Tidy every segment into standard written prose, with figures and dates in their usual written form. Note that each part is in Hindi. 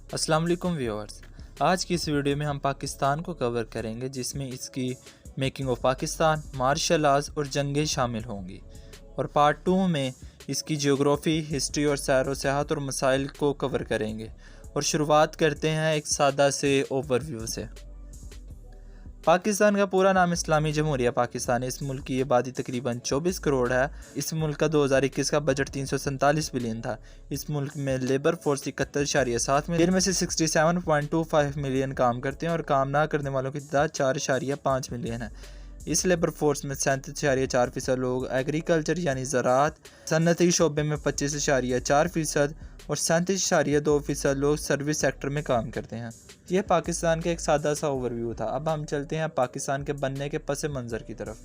अस्सलाम वालेकुम व्यूअर्स। आज की इस वीडियो में हम पाकिस्तान को कवर करेंगे, जिसमें इसकी making of Pakistan, martial arts और जंगें शामिल होंगी। और पार्ट 2 में इसकी जियोग्राफी, हिस्ट्री और सैर व सियाहत और मसाइल को कवर करेंगे। और शुरुआत करते हैं एक सादा से ओवरव्यू से। पाकिस्तान का पूरा नाम इस्लामी जमहूरिया पाकिस्तान है। इस मुल्क की आबादी तकरीबन 24 करोड़ है। इस मुल्क का 2021 का बजट 347 बिलियन था। इस मुल्क में लेबर फोर्स 71.7 मिलियन में से 67.25 मिलियन काम करते हैं और काम ना करने वालों की तादाद 4.5 मिलियन है। इस लेबर फोर्स में 37.4% लोग एग्रीकल्चर यानी ज़राअत, सनती शोबे में 25.4% और 37.2% लोग सर्विस सेक्टर में काम करते हैं। यह पाकिस्तान का एक सादा सा ओवरव्यू था। अब हम चलते हैं पाकिस्तान के बनने के पस मंज़र की तरफ।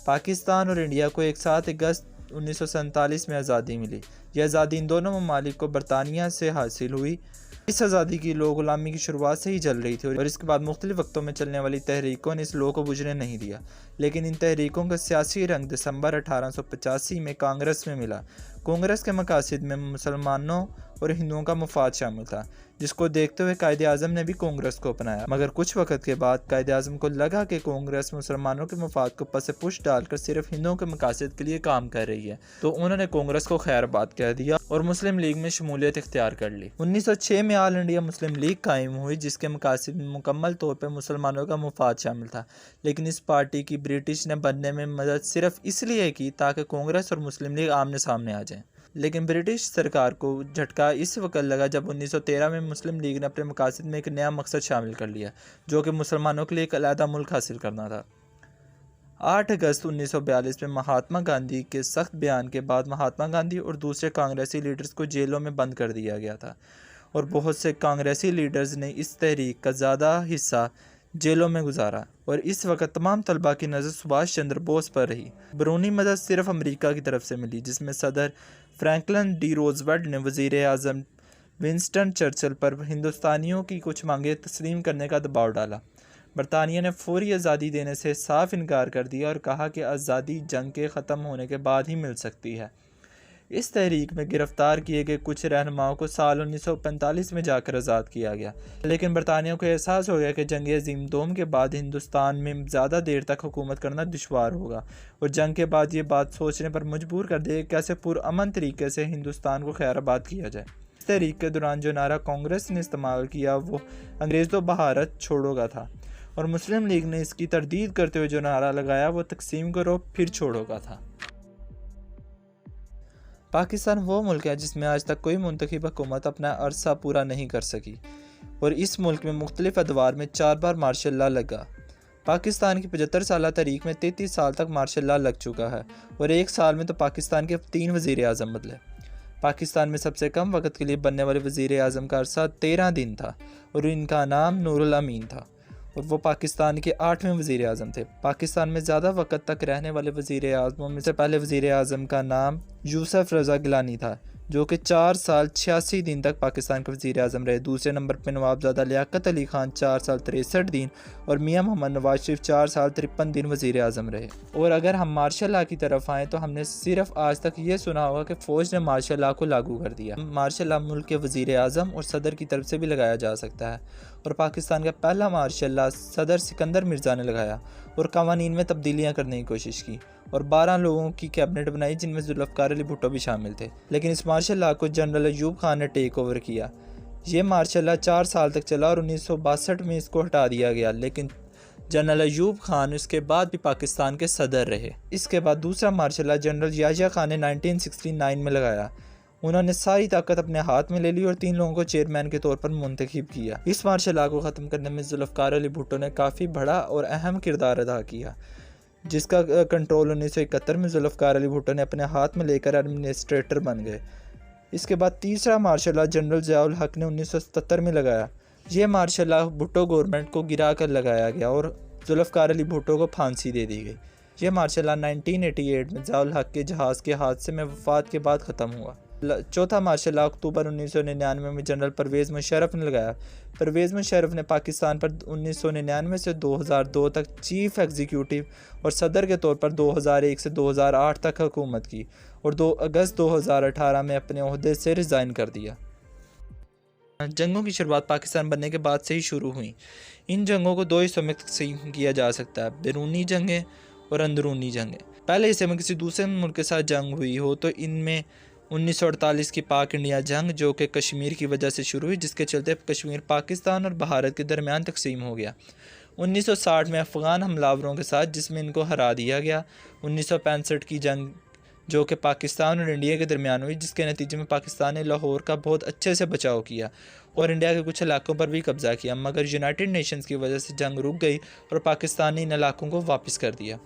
पाकिस्तान और इंडिया को एक साथ अगस्त 1947 में आज़ादी मिली। यह आज़ादी इन दोनों ममालिक को बरतानिया से हासिल हुई। इस आज़ादी की लौ गुलामी की शुरुआत से ही चल रही थी और इसके बाद मुख्तलिफ वक्तों में चलने वाली तहरीकों ने इस लौ को बुझने नहीं दिया। लेकिन इन तहरीकों का सियासी रंग दिसंबर 1885 में कांग्रेस में मिला। कांग्रेस के मकासद में मुसलमानों और हिंदुओं का मुफाद शामिल था, जिसको देखते हुए कायदे आज़म ने भी कांग्रेस को अपनाया। मगर कुछ वक्त के बाद कायदे आज़म को लगा कि कांग्रेस मुसलमानों के मुफाद को पस पुश डालकर सिर्फ हिंदुओं के मकासद के लिए काम कर रही है, तो उन्होंने कांग्रेस को खैरबाद कह दिया और मुस्लिम लीग में शमूलियत इख्तियार कर ली। 1906 में ऑल इंडिया मुस्लिम लीग कायम हुई, जिसके मकासद में मुकम्मल तौर पर मुसलमानों का मुफाद शामिल था। लेकिन इस पार्टी की ब्रिटिश ने बनने में मदद सिर्फ इसलिए की ताकि कांग्रेस और मुस्लिम लीग आमने सामने आ जाएं। लेकिन ब्रिटिश सरकार को झटका इस वक्त लगा जब 1913 में मुस्लिम लीग ने अपने मकासद में एक नया मकसद शामिल कर लिया, जो कि मुसलमानों के लिए एक अलहदा मुल्क हासिल करना था। 8 अगस्त 1942 में महात्मा गांधी के सख्त बयान के बाद महात्मा गांधी और दूसरे कांग्रेसी लीडर्स को जेलों में बंद कर दिया गया था और बहुत से कांग्रेसी लीडर्स ने इस तहरीक का ज़्यादा हिस्सा जेलों में गुजारा। और इस वक्त तमाम तलबा की नज़र सुभाष चंद्र बोस पर रही। बैरूनी मदद सिर्फ अमेरिका की तरफ से मिली, जिसमें सदर फ्रैंकलिन डी रोजवेल्ट ने वज़ीर आज़म विंस्टन चर्चिल पर हिंदुस्तानियों की कुछ मांगें तस्लीम करने का दबाव डाला। बरतानिया ने फौरी आज़ादी देने से साफ इनकार कर दिया और कहा कि आज़ादी जंग के ख़त्म होने के बाद ही मिल सकती है। इस तहरीक में गिरफ्तार किए गए कुछ रहनुमाओं को साल 1945 में जाकर आज़ाद किया गया। लेकिन बरतानिया को एहसास हो गया कि जंग अज़ीम दोम के बाद हिंदुस्तान में ज़्यादा देर तक हुकूमत करना दुश्वार होगा और जंग के बाद ये बात सोचने पर मजबूर कर दे कैसे पुरअमन तरीके से हिंदुस्तान को खैराबाद किया जाए। इस तहरीक के दौरान जो नारा कांग्रेस ने इस्तेमाल किया वो अंग्रेज़ तो भारत छोड़ोगा था और मुस्लिम लीग ने इसकी तरदीद करते हुए जो नारा लगाया वो तकसीम करो फिर छोड़ोगा था। पाकिस्तान वो मुल्क है जिसमें आज तक कोई मुंतखब हुकूमत अपना अरसा पूरा नहीं कर सकी और इस मुल्क में मुख्तलिफ अदवार में 4 बार मार्शल लॉ लगा। पाकिस्तान की 75 साल तारीख में 33 साल तक मार्शल लॉ लग चुका है और एक साल में तो पाकिस्तान के 3 वज़ीर आज़म बदले। पाकिस्तान में सबसे कम वक्त के लिए बनने वाले वज़ीर आज़म का अरसा 13 दिन था और इनका नाम नूरुल अमीन था और वो पाकिस्तान के 8वें वज़ीर आज़म थे। पाकिस्तान में ज़्यादा वक्त तक रहने वाले वज़ीर आज़मों में से पहले वज़ीर आज़म का नाम यूसुफ रज़ा गिलानी था, जो कि 4 साल 86 दिन तक पाकिस्तान के वज़ीर आज़म रहे। दूसरे नंबर पर नवाबज़ादा लियाकत अली खान 4 साल 63 दिन और मियाँ मोहम्मद नवाज शरीफ 4 साल 53 दिन वज़ीर आज़म रहे। और अगर हम मार्शल लॉ की तरफ आएँ तो हमने सिर्फ आज तक ये सुना होगा कि फ़ौज ने मार्शल लॉ को लागू कर दिया। मार्शल लॉ मुल्क के वज़ीर आज़म और सदर की तरफ से भी लगाया जा सकता है और पाकिस्तान का पहला मार्शल लॉ सदर सिकंदर मिर्ज़ा ने लगाया और कवानीन में तब्दीलियाँ करने की कोशिश की और 12 लोगों की कैबिनेट बनाई, जिनमें जुल्फ़िकार अली भुट्टो भी शामिल थे। लेकिन इस मार्शल लॉ को जनरल अयूब खान ने टेक ओवर किया। ये मार्शल लॉ 4 साल तक चला और 1962 में इसको हटा दिया गया। लेकिन जनरल अयूब खान इसके बाद भी पाकिस्तान के सदर रहे। इसके बाद दूसरा martial law general Yahya Khan ने 1969 में लगाया। उन्होंने सारी ताकत अपने हाथ में ले ली और 3 लोगों को चेयरमैन के तौर पर मुंतखब किया। इस मार्शल लॉ को ख़त्म करने में जुल्फ़िकार अली भुट्टो ने काफ़ी बड़ा और अहम किरदार अदा किया, जिसका कंट्रोल 1971 में जुल्फ़िकार अली भुट्टो ने अपने हाथ में लेकर एडमिनिस्ट्रेटर बन गए। इसके बाद तीसरा मार्शल लॉ जनरल ज़ियाउल हक ने 1977 में लगाया। यह मार्शल लॉ भुट्टो गवर्नमेंट को गिरा कर लगाया गया और जुल्फ़िकार अली भुट्टो को फांसी दे दी गई। यह मार्शल लॉ 1988 में ज़ियाउल हक के जहाज़ के हादसे में वफ़ात के बाद ख़त्म हुआ। चौथा मार्शल लॉ अक्टूबर 1999 में जनरल परवेज़ मुशर्रफ ने लगाया। परवेज़ मुशर्रफ ने पाकिस्तान पर 1999 से 2002 तक चीफ एग्जीक्यूटिव और सदर के तौर पर 2001 से 2008 तक हुकूमत की और 2 अगस्त 2018 में अपने ओहदे से रिज़ाइन कर दिया। जंगों की शुरुआत पाकिस्तान बनने के बाद से ही शुरू हुई। इन जंगों को 2 हिस्सों में तकसीम किया जा सकता है, बैरूनी जंगें और अंदरूनी जंगें। पहले हिस्से में किसी दूसरे मुल्क के साथ जंग हुई हो तो इनमें 1948 की पाक इंडिया जंग, जो कि कश्मीर की वजह से शुरू हुई, जिसके चलते कश्मीर पाकिस्तान और भारत के दरमियान तकसीम हो गया। 1960 में अफ़गान हमलावरों के साथ, जिसमें इनको हरा दिया गया। 1965 की जंग, जो कि पाकिस्तान और इंडिया के दरमियान हुई, जिसके नतीजे में पाकिस्तान ने लाहौर का बहुत अच्छे से बचाव किया और इंडिया के कुछ इलाकों पर भी कब्ज़ा किया, मगर यूनाइटेड नेशंस की वजह से जंग रुक गई और पाकिस्तान ने इन इलाकों को वापस कर दिया।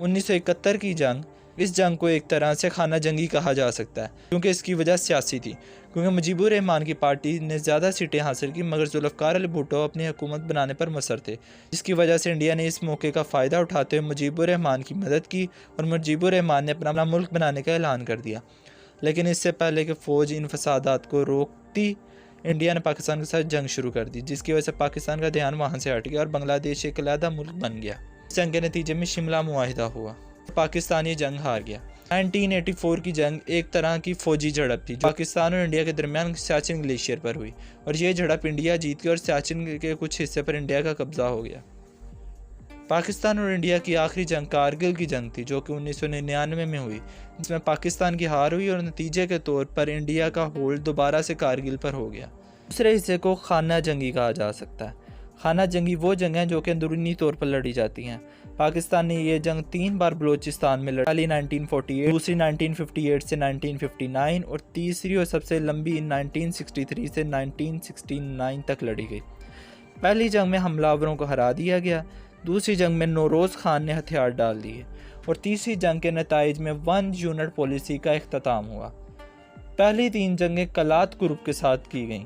1971 की जंग, इस जंग को एक तरह से खाना जंगी कहा जा सकता है, क्योंकि इसकी वजह सियासी थी, क्योंकि मुजीबुर रहमान की पार्टी ने ज़्यादा सीटें हासिल की, मगर जुल्फ़िकार अली भुट्टो अपनी हुकूमत बनाने पर मुसर थे, जिसकी वजह से इंडिया ने इस मौके का फ़ायदा उठाते हुए मुजीबुर रहमान की मदद की और मुजीबुर रहमान ने अपना मुल्क बनाने का ऐलान कर दिया। लेकिन इससे पहले कि फ़ौज इन फसादात को रोकती, इंडिया ने पाकिस्तान के साथ जंग शुरू कर दी, जिसकी वजह से पाकिस्तान का ध्यान वहाँ से हट गया और बांग्लादेश एक अलहदा मुल्क बन गया। इस जंग के नतीजे में शिमला मुआहिदा हुआ, पाकिस्तान ये जंग हार गया। 1984 की जंग एक तरह की फौजी झड़प थी, जो पाकिस्तान और इंडिया के दरमियान सियाचिन ग्लेशियर पर हुई और ये झड़प इंडिया जीत गई और सियाचिन के कुछ हिस्से पर इंडिया का कब्जा हो गया। पाकिस्तान और इंडिया की आखिरी जंग कारगिल की जंग थी, जो कि 1999 में हुई, जिसमें पाकिस्तान की हार हुई और नतीजे के तौर पर इंडिया का होल्ड दोबारा से कारगिल पर हो गया। दूसरे हिस्से को खाना जंगी कहा जा सकता है। खाना जंगी वो जंग हैं जो कि अंदरूनी तौर पर लड़ी जाती हैं। पाकिस्तान ने ये जंग 3 बार बलोचिस्तान में लड़ी, पहली 1948, दूसरी 1958 से 1959 और तीसरी और सबसे लंबी 1963 से 1969 तक लड़ी गई। पहली जंग में हमलावरों को हरा दिया गया, दूसरी जंग में नौरोज़ खान ने हथियार डाल दिए और तीसरी जंग के नताइज में 1 यूनिट पॉलिसी का इख्तिताम हुआ। पहली 3 जंगें कलात ग्रुप के साथ की गईं।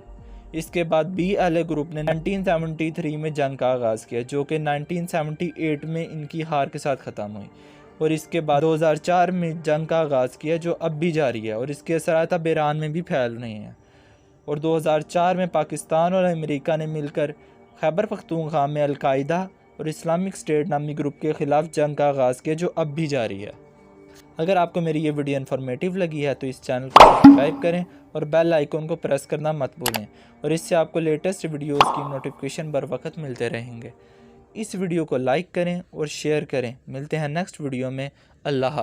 इसके बाद BLA ग्रुप ने 1973 में जंग का आगाज़ किया, जो कि 1978 में इनकी हार के साथ ख़त्म हुई और इसके बाद 2004 में जंग का आगाज़ किया, जो अब भी जारी है और इसके असरात अब ईरान में भी फैल रहे हैं। और 2004 में पाकिस्तान और अमेरिका ने मिलकर खैबर पख्तूनख्वा में अलकायदा और इस्लामिक स्टेट नामी ग्रुप के ख़िलाफ़ जंग का आगाज़ किया, जो अब भी जारी है। अगर आपको मेरी ये वीडियो इन्फॉर्मेटिव लगी है तो इस चैनल को सब्सक्राइब करें और बेल आइकन को प्रेस करना मत भूलें, और इससे आपको लेटेस्ट वीडियोस की नोटिफिकेशन बर वक्त मिलते रहेंगे। इस वीडियो को लाइक करें और शेयर करें। मिलते हैं नेक्स्ट वीडियो में। अल्लाह।